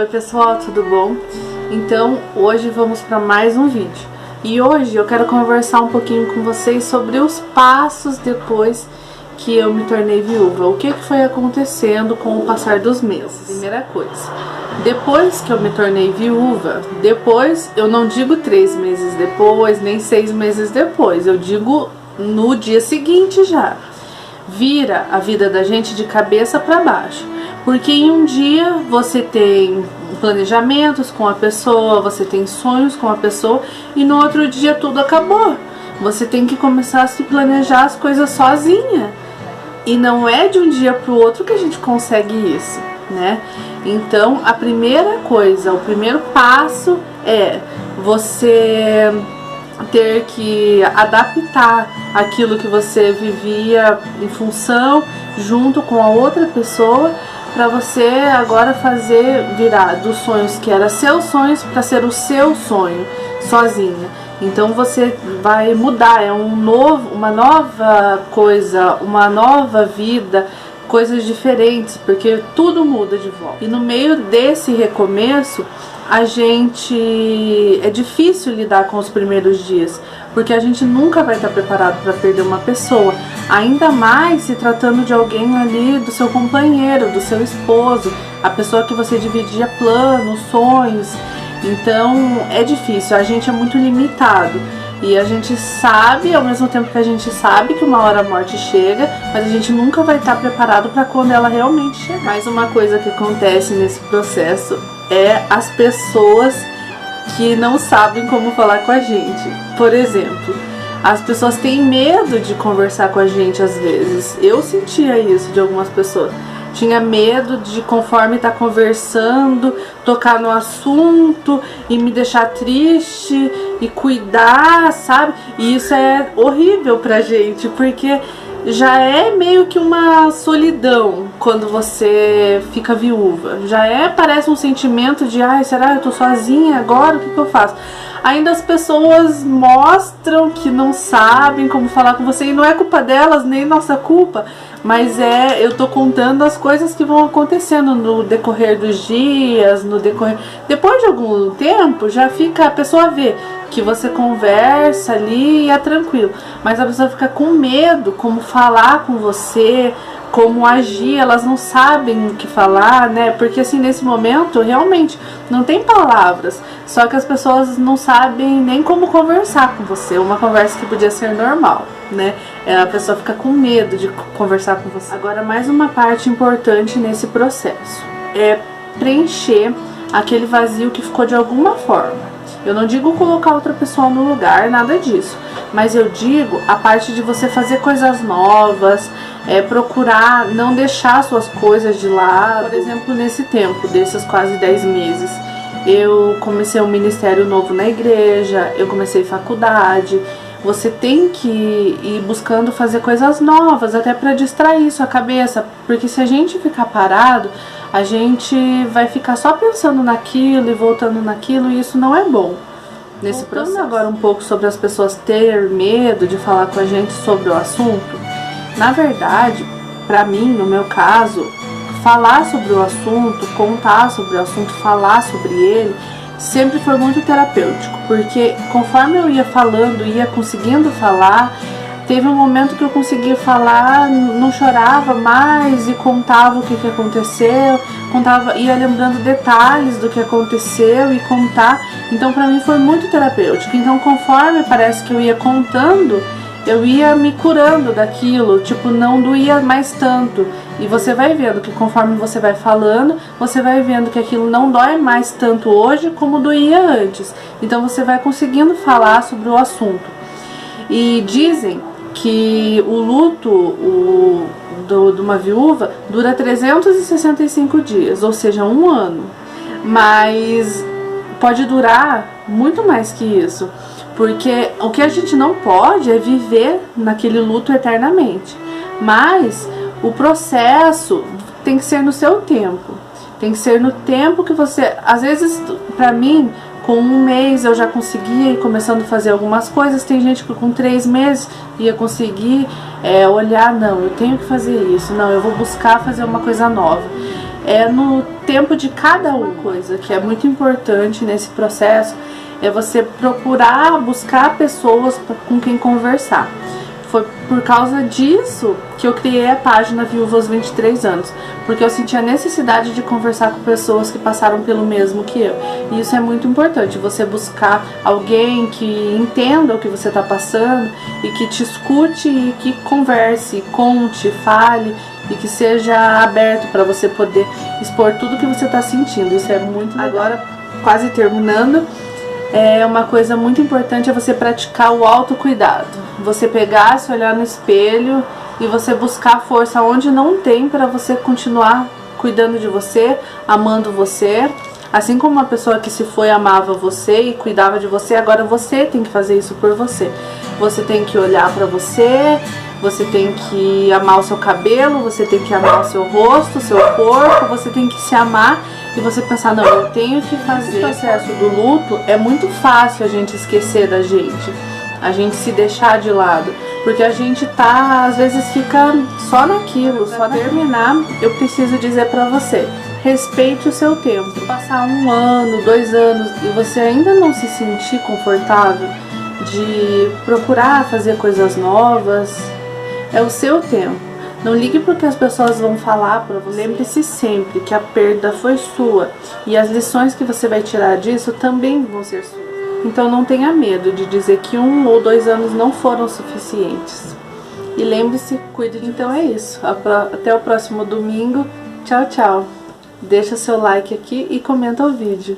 Oi pessoal, tudo bom? Então hoje vamos para mais um vídeo e hoje eu quero conversar um pouquinho com vocês sobre os passos depois que eu me tornei viúva. O que foi acontecendo com o passar dos meses? Primeira coisa, depois que eu me tornei viúva, depois eu não digo 3 meses depois, nem 6 meses depois, eu digo no dia seguinte já. Vira a vida da gente de cabeça para baixo, porque em um dia você tem planejamentos com a pessoa, você tem sonhos com a pessoa e no outro dia tudo acabou. Você tem que começar a se planejar as coisas sozinha e não é de um dia para o outro que a gente consegue isso, né? Então a primeira coisa, o primeiro passo é você ter que adaptar aquilo que você vivia em função junto com a outra pessoa para você agora fazer virar dos sonhos que eram seus sonhos para ser o seu sonho sozinha. Então você vai mudar, é uma nova coisa, uma nova vida, coisas diferentes, porque tudo muda de volta. E no meio desse recomeço, é difícil lidar com os primeiros dias, porque a gente nunca vai estar preparado para perder uma pessoa, ainda mais se tratando de alguém ali, do seu companheiro, do seu esposo, a pessoa que você dividia planos, sonhos. Então é difícil, a gente é muito limitado e a gente sabe, ao mesmo tempo que a gente sabe que uma hora a morte chega, mas a gente nunca vai estar preparado para quando ela realmente chegar. Mais uma coisa que acontece nesse processo é as pessoas que não sabem como falar com a gente. Por exemplo, as pessoas têm medo de conversar com a gente às vezes. Eu sentia isso de algumas pessoas. Tinha medo de, conforme tá conversando, tocar no assunto e me deixar triste e cuidar, sabe? E isso é horrível pra gente, porque já é meio que uma solidão quando você fica viúva. Parece um sentimento de, ai, será que eu tô sozinha agora? O que eu faço? Ainda as pessoas mostram que não sabem como falar com você, e não é culpa delas, nem nossa culpa, mas eu tô contando as coisas que vão acontecendo no decorrer dos dias, depois de algum tempo, já fica, a pessoa vê que você conversa ali e é tranquilo, mas a pessoa fica com medo como falar com você, como agir, elas não sabem o que falar, né? Porque assim, nesse momento, realmente, não tem palavras, só que as pessoas não sabem nem como conversar com você, uma conversa que podia ser normal, né? A pessoa fica com medo de conversar com você. Agora, mais uma parte importante nesse processo é preencher aquele vazio que ficou de alguma forma. Eu não digo colocar outra pessoa no lugar, nada disso, mas eu digo a parte de você fazer coisas novas, procurar não deixar suas coisas de lado. Por exemplo, nesse tempo, desses quase 10 meses, eu comecei um ministério novo na igreja, eu comecei faculdade. Você tem que ir buscando fazer coisas novas, até para distrair sua cabeça, porque se a gente ficar parado, a gente vai ficar só pensando naquilo e voltando naquilo, e isso não é bom nesse processo. Agora um pouco sobre as pessoas ter medo de falar com a gente sobre o assunto. Na verdade, para mim, no meu caso, falar sobre o assunto, contar sobre o assunto, falar sobre ele, sempre foi muito terapêutico, porque conforme eu ia falando, ia conseguindo falar, teve um momento que eu conseguia falar, não chorava mais e contava o que aconteceu, ia lembrando detalhes do que aconteceu e contar. Então pra mim foi muito terapêutico. Então conforme parece que eu ia contando, eu ia me curando daquilo, tipo, não doía mais tanto. E você vai vendo que conforme você vai falando, você vai vendo que aquilo não dói mais tanto hoje como doía antes. Então você vai conseguindo falar sobre o assunto. E dizem que o luto de uma viúva dura 365 dias, ou seja, 1 ano. Mas pode durar muito mais que isso, porque o que a gente não pode é viver naquele luto eternamente. Mas o processo tem que ser no seu tempo, tem que ser no tempo que você... Às vezes, pra mim, com 1 mês eu já conseguia ir começando a fazer algumas coisas. Tem gente que com 3 meses ia conseguir olhar, não, eu tenho que fazer isso, não, eu vou buscar fazer uma coisa nova. É no tempo tempo de cada uma coisa que é muito importante nesse processo é você procurar buscar pessoas com quem conversar. Foi por causa disso que eu criei a página Viúvas 23 anos, porque eu senti a necessidade de conversar com pessoas que passaram pelo mesmo que eu. E isso é muito importante, você buscar alguém que entenda o que você está passando e que te escute e que converse, conte, fale e que seja aberto para você poder expor tudo que você está sentindo. Isso é muito legal. Agora, quase terminando, uma coisa muito importante é você praticar o autocuidado. Você pegar, se olhar no espelho e você buscar força onde não tem para você continuar cuidando de você, amando você. Assim como uma pessoa que se foi amava você e cuidava de você, agora você tem que fazer isso por você. Você tem que olhar para você, você tem que amar o seu cabelo, você tem que amar o seu rosto, o seu corpo, você tem que se amar e você pensar, não, eu tenho que fazer. Esse processo do luto é muito fácil a gente esquecer da gente, a gente se deixar de lado, porque a gente às vezes fica só naquilo, só terminar. Eu preciso dizer pra você, respeite o seu tempo. Passar 1 ano, 2 anos e você ainda não se sentir confortável de procurar fazer coisas novas, é o seu tempo. Não ligue porque as pessoas vão falar para você. Lembre-se sempre que a perda foi sua e as lições que você vai tirar disso também vão ser suas. Então não tenha medo de dizer que 1 ou 2 anos não foram suficientes. E lembre-se, cuide de... Então é isso. Até o próximo domingo. Tchau, tchau. Deixa seu like aqui e comenta o vídeo.